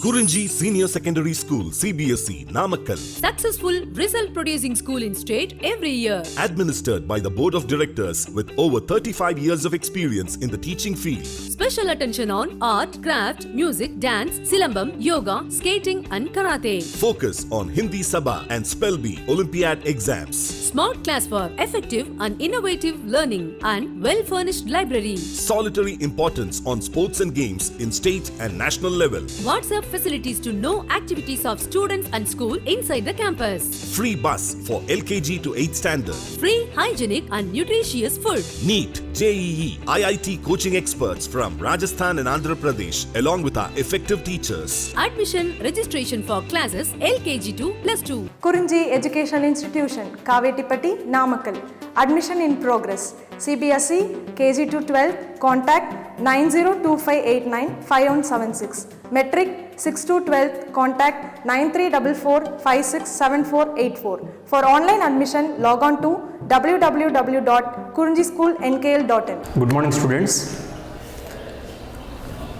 Kurinji Senior Secondary School, CBSE, Namakkal. Successful result producing school in state every year. Administered by the Board of Directors with over 35 years of experience in the teaching field. Special attention on art, craft, music, dance, silambam, yoga, skating and karate. Focus on Hindi Sabha and Spell Bee Olympiad exams. Smart class for effective and innovative learning and well-furnished library. Solitary importance on sports and games in state and national level. WhatsApp facilities to know activities of students and school inside the campus. Free bus for LKG to 8th standard. Free, hygienic and nutritious food. NEET, JEE, IIT coaching experts from Rajasthan and Andhra Pradesh along with our effective teachers. Admission registration for classes LKG to +2. Kurinji Education Institution, Kavetipatti, Namakkal. Admission in progress. CBSE, KG to 12, contact 9025895176. Metric 6 to 12, contact 9344567484. For online admission, log on to www.kurinjischoolnkl.in. Good morning, students.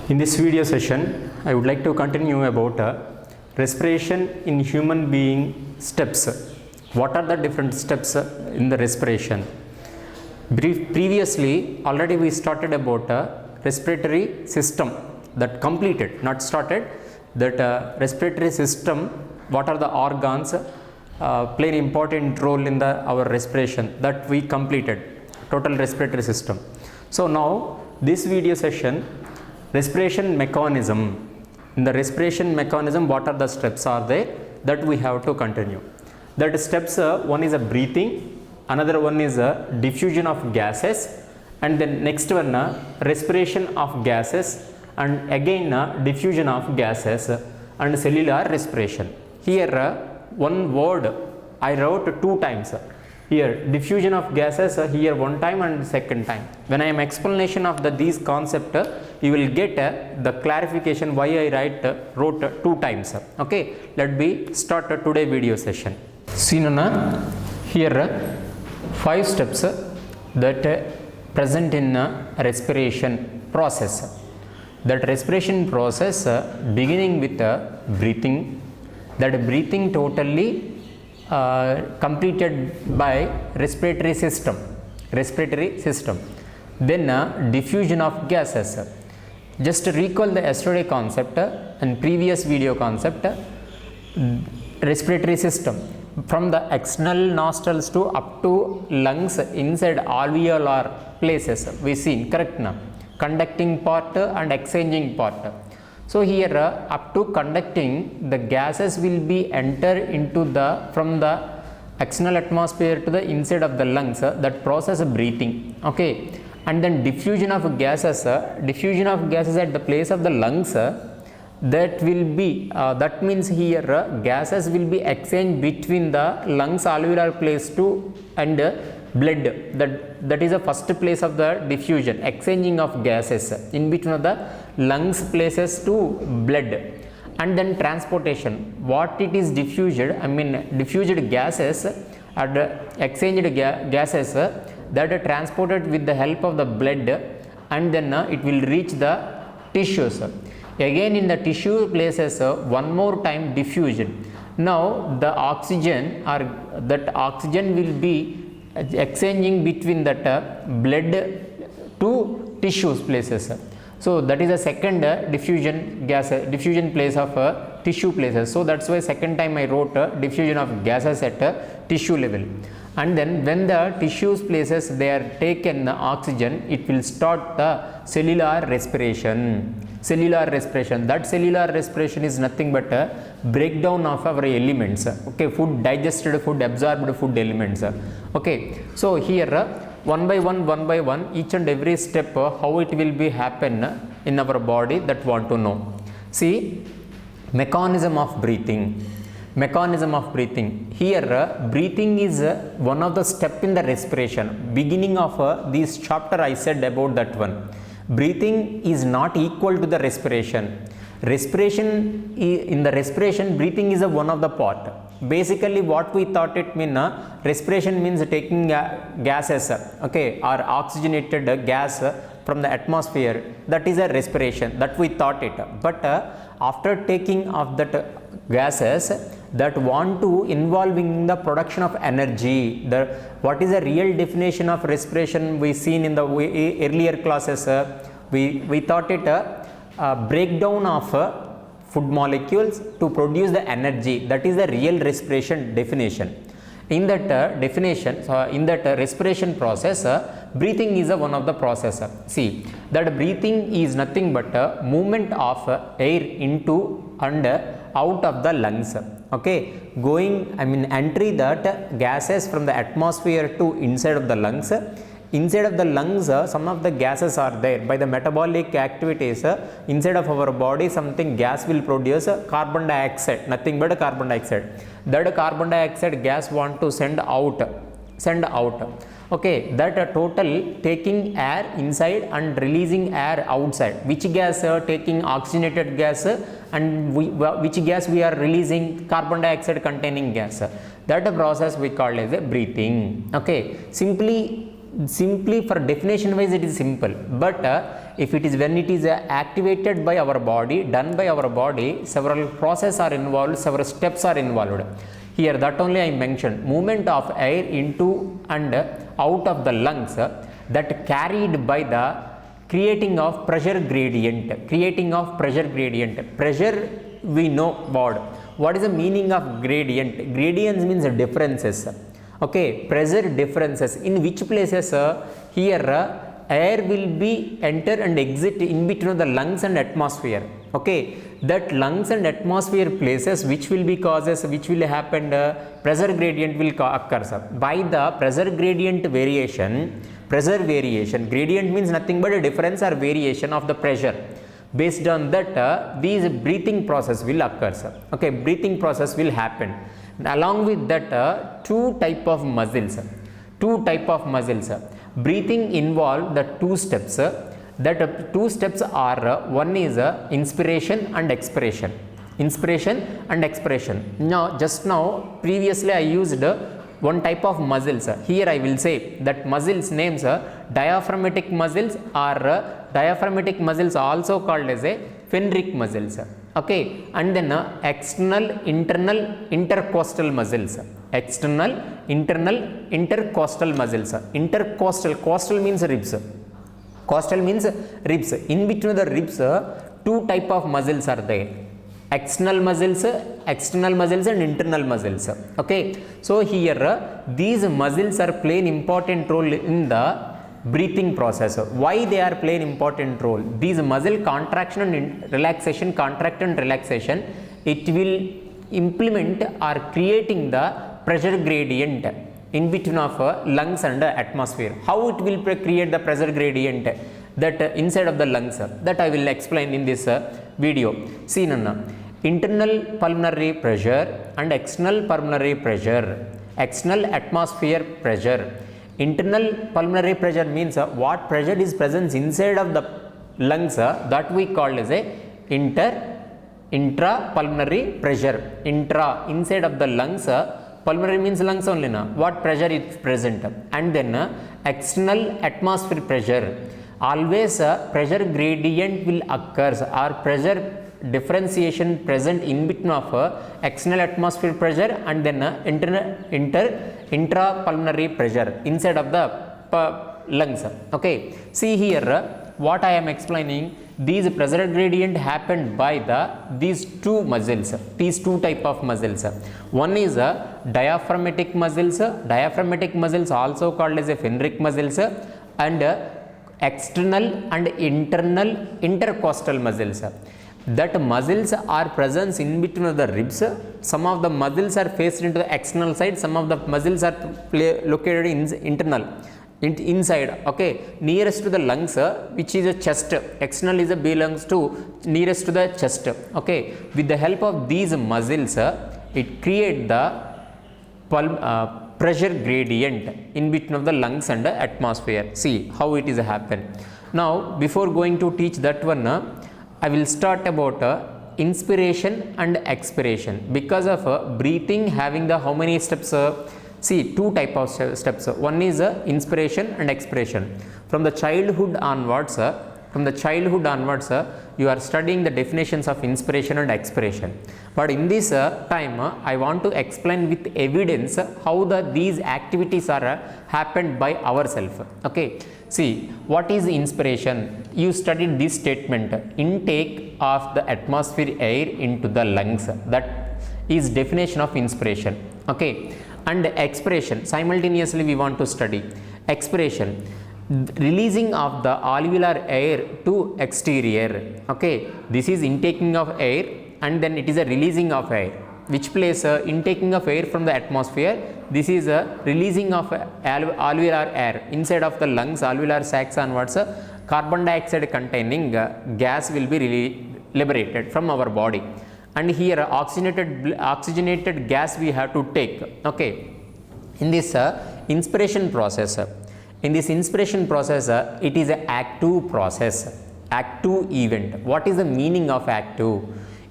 In this video session, I would like to continue about respiration in human being steps. What are the different steps in the respiration? Previously, already we started about respiratory system, that completed, not started, that respiratory system, what are the organs play an important role in our respiration, that we completed, total respiratory system. So now this video session, respiration mechanism. In the respiration mechanism, what are the steps are there, that we have to continue. That steps, one is a breathing, another one is a diffusion of gases, and then next one respiration of gases, and again diffusion of gases and cellular respiration. Here one word I wrote 2 times. Here diffusion of gases, here 1 time and second time. When I am explanation of these concept, you will get the clarification why I wrote 2 times. Okay, let me start today video session. See here 5 steps that present in respiration process. That respiration process beginning with breathing, that breathing totally completed by respiratory system, then diffusion of gases. Just recall the yesterday concept and previous video concept. Respiratory system from the external nostrils to up to lungs inside alveolar places we seen, correct now? Conducting part and exchanging part. So here up to conducting, the gases will be enter into from the external atmosphere to the inside of the lungs, that process of breathing. Okay, and then diffusion of gases at the place of the lungs, that will be that means here gases will be exchanged between the lungs alveolar place to and blood. That is the first place of the diffusion, exchanging of gases in between of the lungs places to blood, and then transportation. What it is diffused, diffused gases and exchanged gases that are transported with the help of the blood, and then it will reach the tissues. Again in the tissue places, one more time diffusion. Now the oxygen will be exchanging between that blood to tissues places. So that is a second diffusion place of tissue places. So that's why second time I wrote diffusion of gases at tissue level. And then when the tissues places they are taken oxygen, it will start the cellular respiration. That cellular respiration is nothing but a breakdown of our elements. Okay, food, digested food, absorbed food elements. Okay, so here one by one, each and every step, how it will be happen in our body, that want to know. See, mechanism of breathing. Here breathing is one of the step in the respiration. Beginning of this chapter I said about that one. Breathing is not equal to the respiration. In the respiration, breathing is one of the part. Basically what we thought it mean, respiration means taking gases, okay, or oxygenated gas from the atmosphere, that is a respiration, that we thought it. But after taking of that gases that want to involving the production of energy, what is the real definition of respiration we seen in the earlier classes, we thought it breakdown of food molecules to produce the energy, that is the real respiration definition. In that definition, in that respiration process, breathing is one of the process. See, that breathing is nothing but movement of air into and out of the lungs. Okay, entry that gases from the atmosphere to inside of the lungs. Inside of the lungs, some of the gases are there. By the metabolic activities, inside of our body, something gas will produce carbon dioxide, nothing but carbon dioxide. That carbon dioxide gas want to send out. Okay, that total taking air inside and releasing air outside. Which gas taking oxygenated gas and which gas we are releasing carbon dioxide containing gas. That process we call as a breathing. Okay, simply for definition wise it is simple, but if it is when it is activated by our body, done by our body, several processes are involved, several steps are involved. Here that only I mentioned, movement of air into and out of the lungs, that carried by the creating of pressure gradient. Pressure we know what is the meaning of gradient? Gradients means differences. Okay, pressure differences. In which places here air will be enter and exit in between the lungs and atmosphere. Okay, that lungs and atmosphere places which will be causes, which will happen, pressure gradient will occur. By the pressure gradient variation, gradient means nothing but a difference or variation of the pressure. Based on that, these breathing process will occur. Okay, breathing process will happen. Along with that, two type of muscles. Breathing involve the two steps. That two steps are one is inspiration and expiration. Now, just now, previously I used one type of muscles. Here I will say that muscles names diaphragmatic muscles, or diaphragmatic muscles also called as a Fenric muscles. Okay, and then external, internal, intercostal muscles. Intercostal, costal means ribs. In between the ribs, two type of muscles are there. External muscles and internal muscles. Okay, so here these muscles are playing important role in the breathing process. Why they are playing important role? These muscle contraction and relaxation, it will implement or creating the pressure gradient in between of lungs and atmosphere. How it will create the pressure gradient that inside of the lungs, that I will explain in this video. See, internal pulmonary pressure and external pulmonary pressure, external atmosphere pressure. Internal pulmonary pressure means what pressure is present inside of the lungs, that we call as a intrapulmonary pressure. Inside of the lungs, pulmonary means lungs only, what pressure is present. And then external atmosphere pressure, always pressure gradient will occur, or pressure differentiation present in between of external atmosphere pressure and then intrapulmonary pressure inside of the lungs. Okay, see here what I am explaining. These pressure gradient happened by these two muscles, these two type of muscles. One is diaphragmatic muscles. Diaphragmatic muscles also called as a Fenric muscles, and external and internal intercostal muscles. That muscles are present in between the ribs. Some of the muscles are faced into the external side, some of the muscles are located in internal, inside. Okay, nearest to the lungs, which is a chest. External is belongs to nearest to the chest. Okay, with the help of these muscles, it create the pressure gradient in between of the lungs and the atmosphere. See how it is happen. Now, before going to teach that one, I will start about inspiration and expiration. Because of breathing having the how many steps? See, two type of steps. One is inspiration and expiration. from the childhood onwards, you are studying the definitions of inspiration and expiration. But in this time, I want to explain with evidence how these activities are happened by ourselves. Okay. See, what is inspiration? You studied this statement, intake of the atmosphere air into the lungs. That is definition of inspiration. Okay. And expiration, simultaneously we want to study. Expiration, releasing of the alveolar air to exterior. Okay. This is intaking of air and then it is a releasing of air. Which place intaking of air from the atmosphere, this is a releasing of alveolar air inside of the lungs, alveolar sacs onwards, carbon dioxide containing gas will be liberated from our body, and here oxygenated gas we have to take. Okay. In this inspiration process, it is an active process, active event. What is the meaning of active?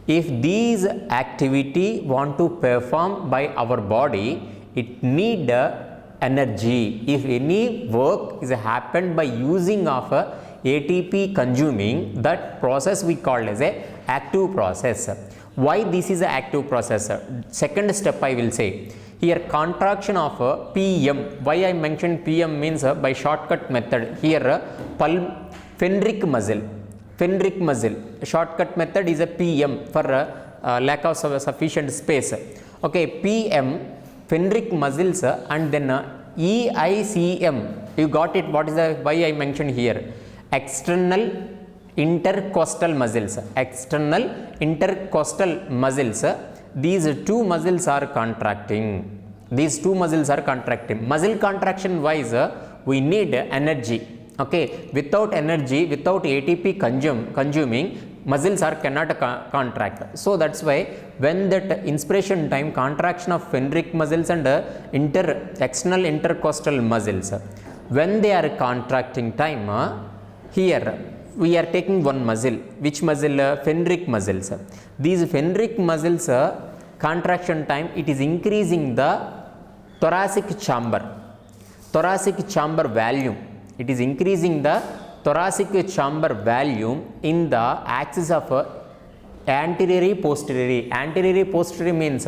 If these activity want to perform by our body, it need energy. If any work is happened by using of ATP consuming, that process we call as a active process. Why this is an active process? Second step I will say. Here contraction of PM. Why I mentioned PM means by shortcut method. Here Fenric muscle. Shortcut method is a PM for lack of sufficient space. Okay, PM, Fenric muscles, and then EICM. You got it? What is the why I mentioned here? External intercostal muscles. These two muscles are contracting. Muscle contraction wise, we need energy. Okay, without energy, without ATP consuming, muscles are cannot contract. So that's why when that inspiration time, contraction of Fenric muscles and external intercostal muscles, when they are contracting time, here we are taking one muscle. Which muscle? Fenric muscles. These Fenric muscles contraction time, it is increasing the thoracic chamber volume. It is increasing the thoracic chamber volume in the axis of anterior posterior. Anterior posterior means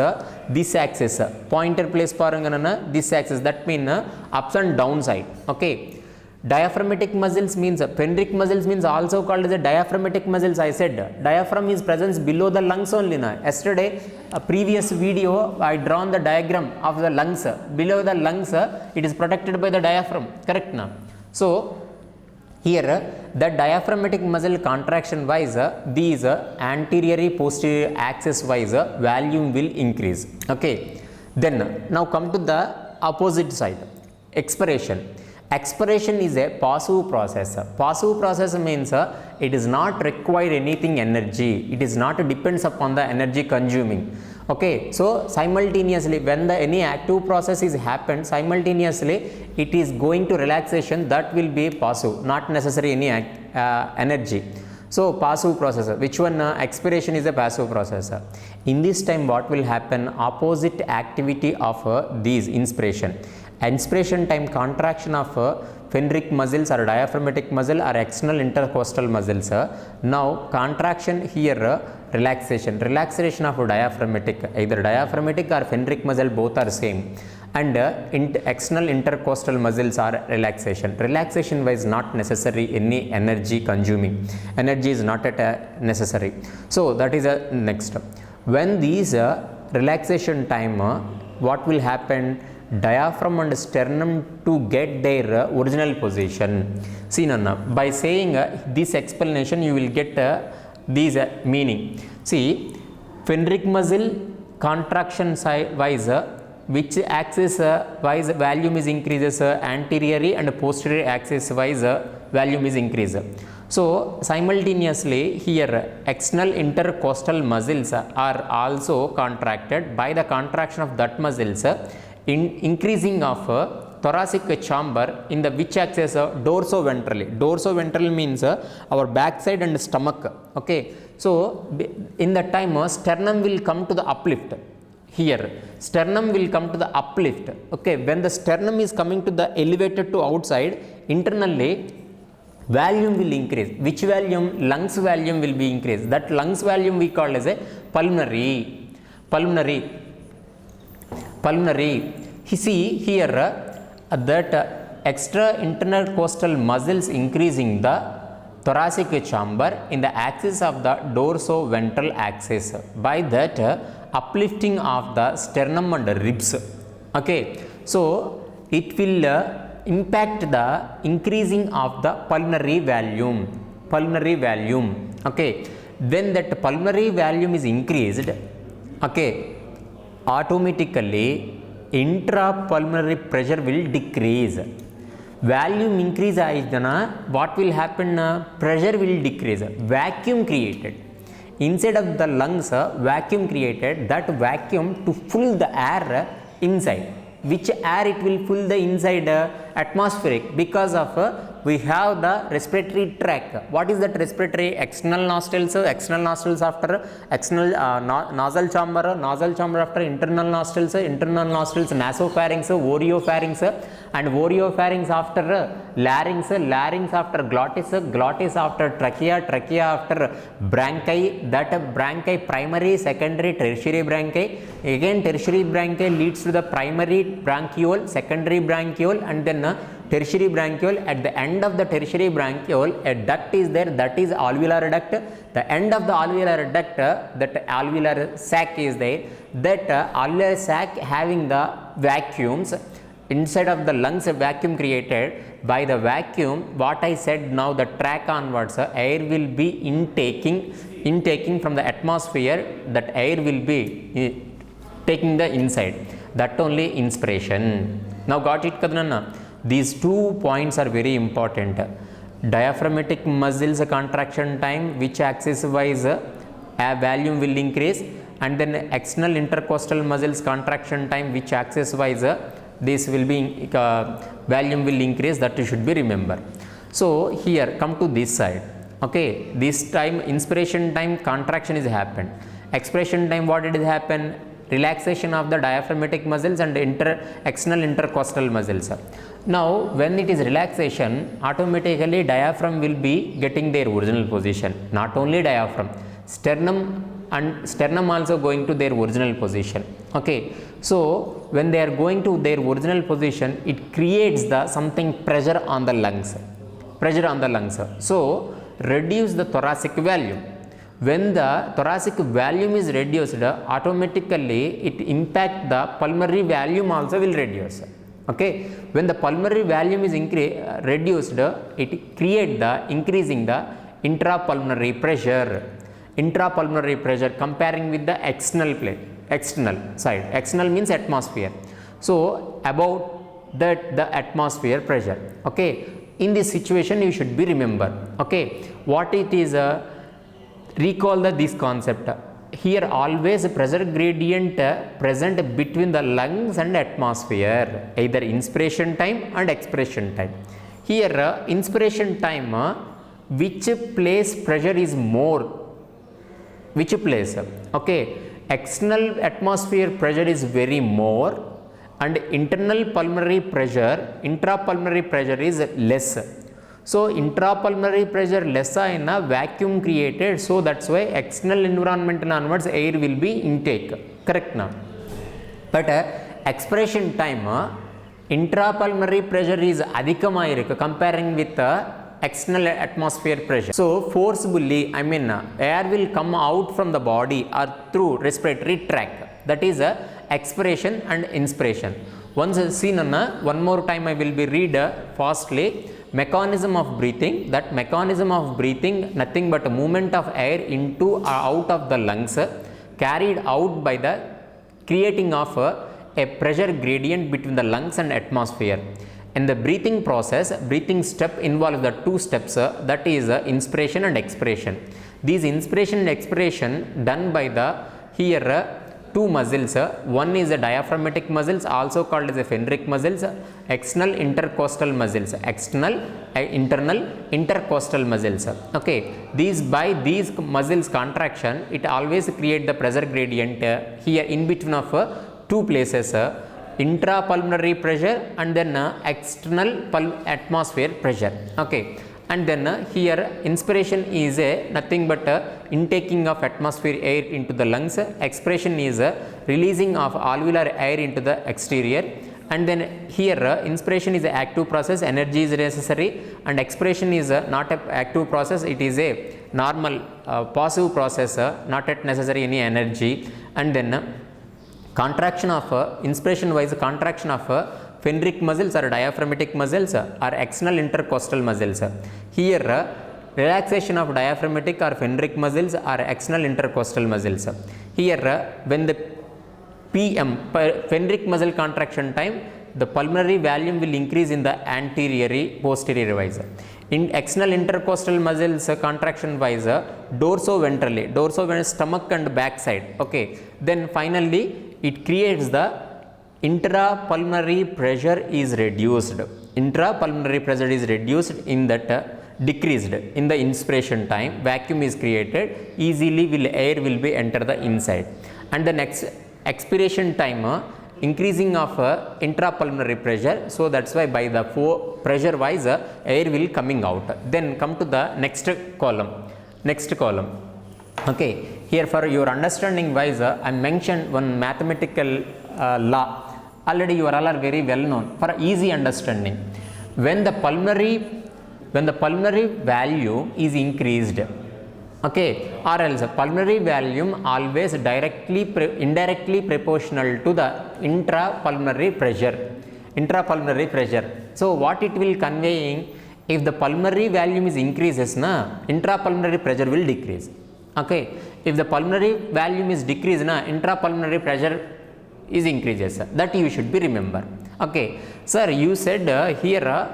this axis. Pointer place paranganana, this axis. That means ups and down side. Okay. Diaphragmatic muscles means Fenric muscles means also called as a diaphragmatic muscles. I said diaphragm is presence below the lungs only. Yesterday, a previous video, I drawn the diagram of the lungs. Below the lungs, it is protected by the diaphragm. Correct now. So here the diaphragmatic muscle contraction wise, these anterior posterior axis wise volume will increase. Okay. Then now come to the opposite side, expiration. Expiration is a passive process. Passive process means it does not require anything energy. It is not depends upon the energy consuming. Okay, so simultaneously when any active process is happened, simultaneously it is going to relaxation, that will be passive, not necessary any energy. So passive process, which one? Expiration is a passive process. In this time what will happen? Opposite activity of these inspiration. Inspiration time, contraction of Fenric muscles or diaphragmatic muscle or external intercostal muscles. Now contraction here, relaxation of diaphragmatic, either diaphragmatic or Fenric muscle, both are same, and external intercostal muscles are relaxation wise not necessary any energy consuming, energy is not necessary. So that is a next. When these relaxation time, what will happen? Diaphragm and sternum to get their original position. See Nana, by saying this explanation you will get these meaning. See, Fenric muscle contraction wise, which axis wise volume is increases, anterior and posterior axis wise volume is increased. So simultaneously here external intercostal muscles are also contracted. By the contraction of that muscles, increasing of thoracic chamber in the which axis? Dorsoventrally. Dorsoventral means our backside and stomach. Okay, so in the time sternum will come to the uplift. Here sternum will come to the uplift. Okay, when the sternum is coming to the elevated to outside, internally volume will increase. Which volume? Lungs volume will be increased. That lungs volume we call as a pulmonary. You see here that extra intercostal muscles increasing the thoracic chamber in the axis of the dorsoventral axis. By that uplifting of the sternum and ribs. Okay, so it will impact the increasing of the pulmonary volume. Okay, when that pulmonary volume is increased, okay, automatically intrapulmonary pressure will decrease. Volume increase aayidana, what will happen? Pressure will decrease. Vacuum created inside of the lungs, vacuum created. That vacuum to fill the air inside. Which air it will fill the inside? Atmospheric, because of we have the respiratory tract. What is that respiratory? External nostrils after external nasal chamber after internal nostrils nasopharynx, oropharynx, and oropharynx after larynx after glottis after trachea after bronchi. That bronchi primary, secondary, tertiary bronchi. Again tertiary bronchi leads to the primary bronchiole, secondary bronchiole, and then tertiary bronchiole. At the end of the tertiary bronchiole, a duct is there, that is alveolar duct. The end of the alveolar duct, that alveolar sac is there. That alveolar sac having the vacuums inside of the lungs, vacuum created. By the vacuum, what I said now, the track onwards, air will be intaking from the atmosphere. That air will be taking the inside. That only inspiration. Now got it kadana? These 2 points are very important. Diaphragmatic muscles contraction time, which axis wise volume will increase, and then external intercostal muscles contraction time, which axis wise this will be volume will increase. That you should be remember. So here come to this side. Okay, this time inspiration time contraction is happened. Expiration time what did happen? Relaxation of the diaphragmatic muscles and external intercostal muscles. Now when it is relaxation, automatically diaphragm will be getting their original position. Not only diaphragm, sternum also going to their original position. Okay, so when they are going to their original position, it creates the something pressure on the lungs. So reduce the thoracic volume. When the thoracic volume is reduced, automatically it impact the pulmonary volume also will reduce. Okay, when the pulmonary volume is reduced, it create the increasing the intrapulmonary pressure comparing with the external side. External means atmosphere. So about that the atmosphere pressure. Okay, in this situation you should be remember. Okay, what it is? Recall this concept. Here always pressure gradient present between the lungs and atmosphere, either inspiration time and expiration time. Here inspiration time, which place pressure is more? Which place? Okay, external atmosphere pressure is very more, and internal pulmonary pressure, intrapulmonary pressure is less. So intrapulmonary pressure less in a vacuum created, so that's why external environment onwards air will be intake. Correct now? But expiration time, intrapulmonary pressure is adhikamayirukku comparing with external atmosphere pressure. So forcibly, air will come out from the body or through respiratory tract. That is expiration and inspiration. Once seen one more time I will be read fastly. Mechanism of breathing. That mechanism of breathing nothing but movement of air into or out of the lungs, carried out by the creating of a pressure gradient between the lungs and atmosphere. In the breathing process, breathing step involves the 2 steps, that is inspiration and expiration. These inspiration and expiration done by the here 2 muscles. One is the diaphragmatic muscles, also called as the phrenic muscles, external intercostal muscles, external internal intercostal muscles. Okay, these by these muscles contraction, it always create the pressure gradient here in between of 2 places, intrapulmonary pressure and then external atmosphere pressure. Okay, And then here inspiration is nothing but intaking of atmosphere air into the lungs, expiration is releasing of alveolar air into the exterior. And then here inspiration is an active process, energy is necessary, and expiration is not an active process, it is a normal passive process, not at necessary any energy. And then contraction of inspiration wise contraction of pheneric muscles or diaphragmatic muscles or external intercostal muscles. Here relaxation of diaphragmatic or pheneric muscles or external intercostal muscles. Here when the PM pheneric muscle contraction time, the pulmonary volume will increase in the anterior posterior wise. In external intercostal muscles contraction wise dorsoventrally stomach and back side. Okay, then finally it creates the intrapulmonary pressure is reduced. Intrapulmonary pressure is reduced in that decreased in the inspiration time, vacuum is created, easily air will be enter the inside. And the next expiration time increasing of intrapulmonary pressure, so that's why by the pressure wise air will coming out. Then come to the next column. Okay, here for your understanding wise I mentioned one mathematical law, already you are all are very well known for easy understanding. When the pulmonary value is increased, okay, or else pulmonary volume always indirectly proportional to the intrapulmonary pressure. So what it will conveying, if the pulmonary volume is increases na, intrapulmonary pressure will decrease. Okay, if the pulmonary volume is decreased na, intrapulmonary pressure is increases, that you should be remember. Okay, sir, you said here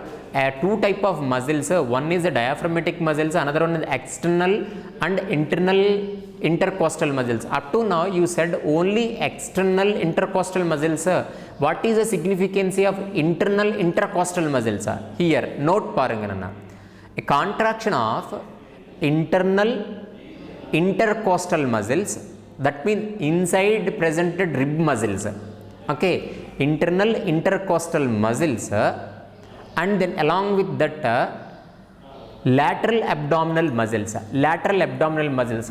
two type of muscles, one is the diaphragmatic muscles, another one is external and internal intercostal muscles. Up to now you said only external intercostal muscles. What is the significance of internal intercostal muscles? Here note paranga, a contraction of internal intercostal muscles, that means inside presented rib muscles. Okay, internal intercostal muscles, and then along with that lateral abdominal muscles,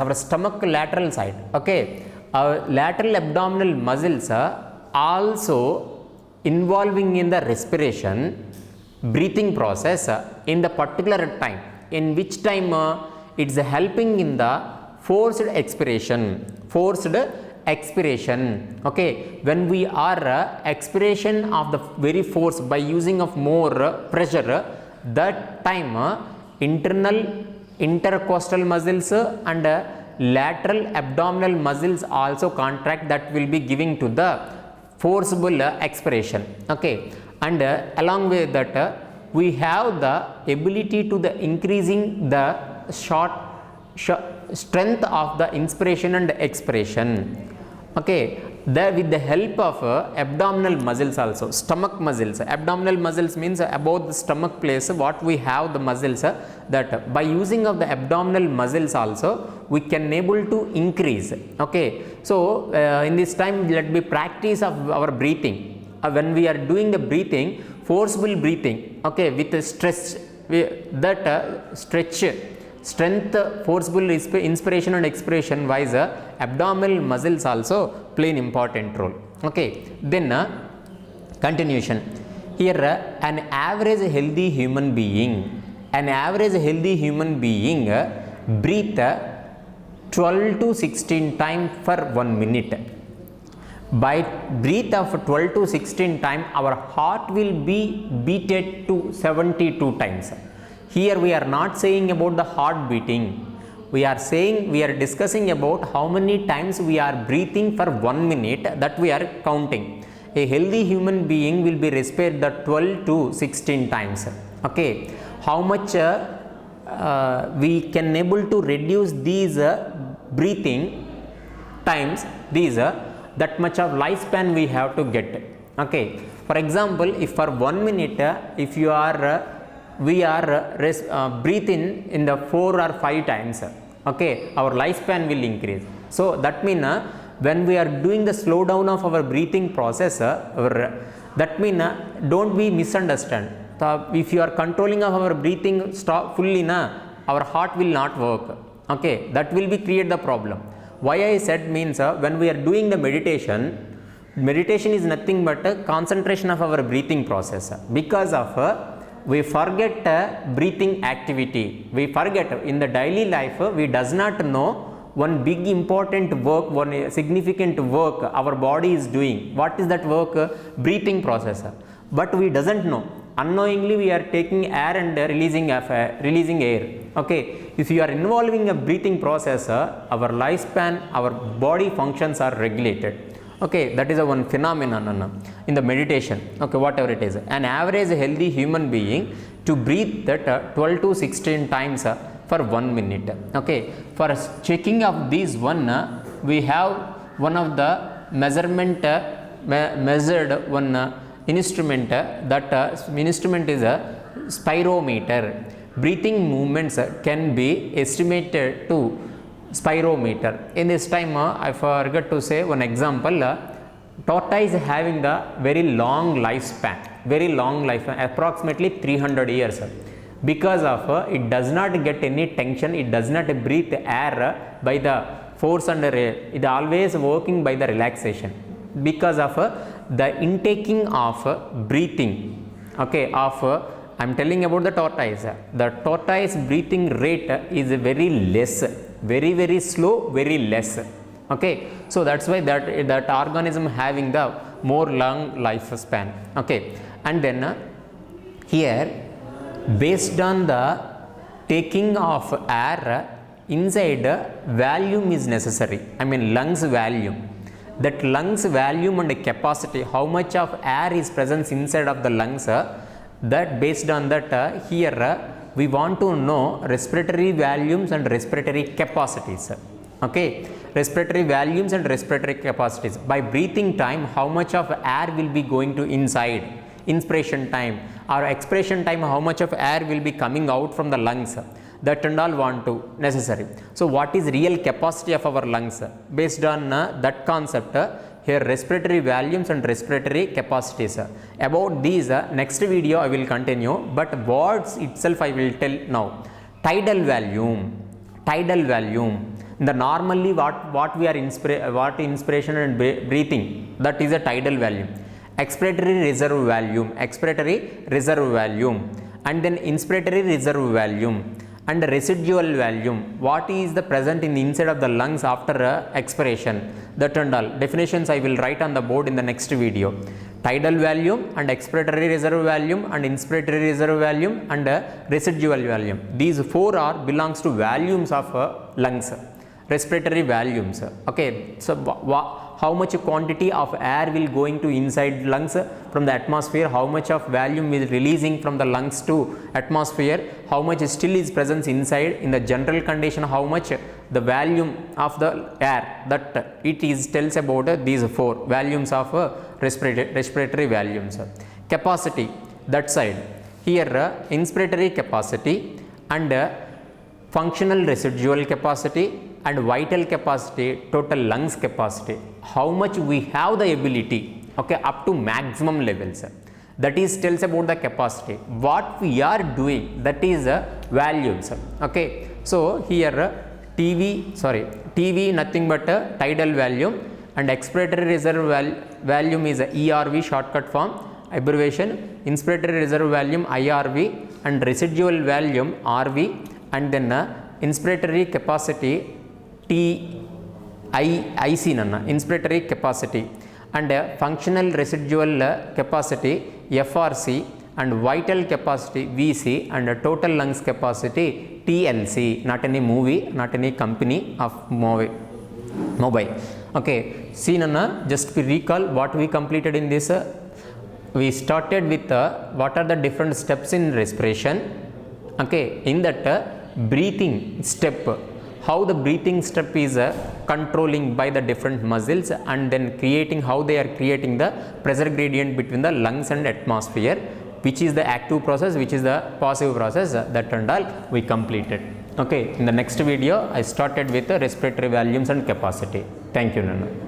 our stomach lateral side. Okay, lateral abdominal muscles also involving in the respiration breathing process in the particular time, in which time it's helping in the forced expiration. Okay, when we are expiration of the very force by using of more pressure, that time internal intercostal muscles and lateral abdominal muscles also contract, that will be giving to the forcible expiration. Okay, and along with that we have the ability to the increasing the strength of the inspiration and expiration. Okay, there with the help of abdominal muscles also, stomach muscles. Abdominal muscles means above the stomach place what we have the muscles, that by using of the abdominal muscles also we can able to increase. Okay, so in this time let be practice of our breathing. When we are doing the breathing, forceful breathing, okay, with the stretch, that stretch strength, forceful inspiration and expiration wise abdominal muscles also play an important role. Okay, then continuation. Here an average healthy human being breathe 12 to 16 times for 1 minute. By breath of 12 to 16 times our heart will be beaten to 72 times. Here we are not saying about the heart beating, we are discussing about how many times we are breathing for 1 minute, that we are counting. A healthy human being will be respire the 12 to 16 times. Okay, how much we can able to reduce these breathing times, that much of lifespan we have to get. Okay, for example, if for 1 minute if you are we are breathing in the 4 or 5 times, okay, our lifespan will increase. So that mean when we are doing the slowdown of our breathing process, that mean don't be misunderstand. if you are controlling of our breathing stop fully na, our heart will not work. Okay, that will be create the problem. Why I said means when we are doing the meditation is nothing but a concentration of our breathing process. Because of we forget breathing activity. We forget in the daily life we does not know one big important work, one significant work our body is doing. What is that work? Breathing process. But we doesn't know. Unknowingly we are taking air and releasing air. Okay, if you are involving a breathing process, our lifespan, our body functions are regulated. Okay, that is a one phenomenon in the meditation. Okay, whatever it is, an average healthy human being to breathe that 12 to 16 times for 1 minute. Okay, for checking of these one, we have one of the measurement measured one instrument. That instrument is a spirometer. Breathing movements can be estimated to spirometer. In this time I forgot to say one example. Tortoise having the very long lifespan, approximately 300 years, because of it does not get any tension, it does not breathe air by the force and it always working by the relaxation, because of the intaking of breathing. Okay, of I am telling about the tortoise. The tortoise breathing rate is very less, very slow, very less. Okay, so that's why that organism having the more long lifespan. Okay, and then here based on the taking of air inside, volume is necessary. I mean lungs volume. That lungs volume and capacity, how much of air is present inside of the lungs, that based on that here we want to know respiratory volumes and respiratory capacities. Okay, respiratory volumes and respiratory capacities. By breathing time, how much of air will be going to inside, inspiration time or expiration time, how much of air will be coming out from the lungs, that and all want to necessary. So what is real capacity of our lungs? Based on that concept, here respiratory volumes and respiratory capacities. About these next video I will continue, but words itself I will tell now. Tidal volume. The normally what we are inspiration and breathing, that is a tidal volume. Expiratory reserve volume, and then inspiratory reserve volume, and residual volume, what is the present in the inside of the lungs after expiration, that and all definitions I will write on the board in the next video. Tidal volume and expiratory reserve volume and inspiratory reserve volume and residual volume, these four are belongs to volumes of lungs, respiratory volumes. Okay, so how much quantity of air will going to inside lungs from the atmosphere, how much of volume is releasing from the lungs to atmosphere, how much still is presence inside in the general condition, how much the volume of the air, that it is tells about these four volumes of respiratory volumes. Capacity, that side here inspiratory capacity and functional residual capacity and vital capacity, total lungs capacity, how much we have the ability, okay, up to maximum levels, that is tells about the capacity. What we are doing, that is volumes. Okay, so here TV nothing but tidal volume, and expiratory reserve volume is ERV, shortcut form abbreviation, inspiratory reserve volume IRV, and residual volume RV, and then inspiratory capacity IC inspiratory capacity, and functional residual capacity FRC, and vital capacity VC, and total lungs capacity TLC, not any movie, not any company of mobile. Okay, see Nana, just to recall what we completed in this, we started with what are the different steps in respiration. Okay, in that breathing step, how the breathing step is controlling by the different muscles, and then creating how they are creating the pressure gradient between the lungs and atmosphere, which is the active process, which is the passive process, that and all we completed. Okay, in the next video I started with the respiratory volumes and capacity. Thank you, Nana.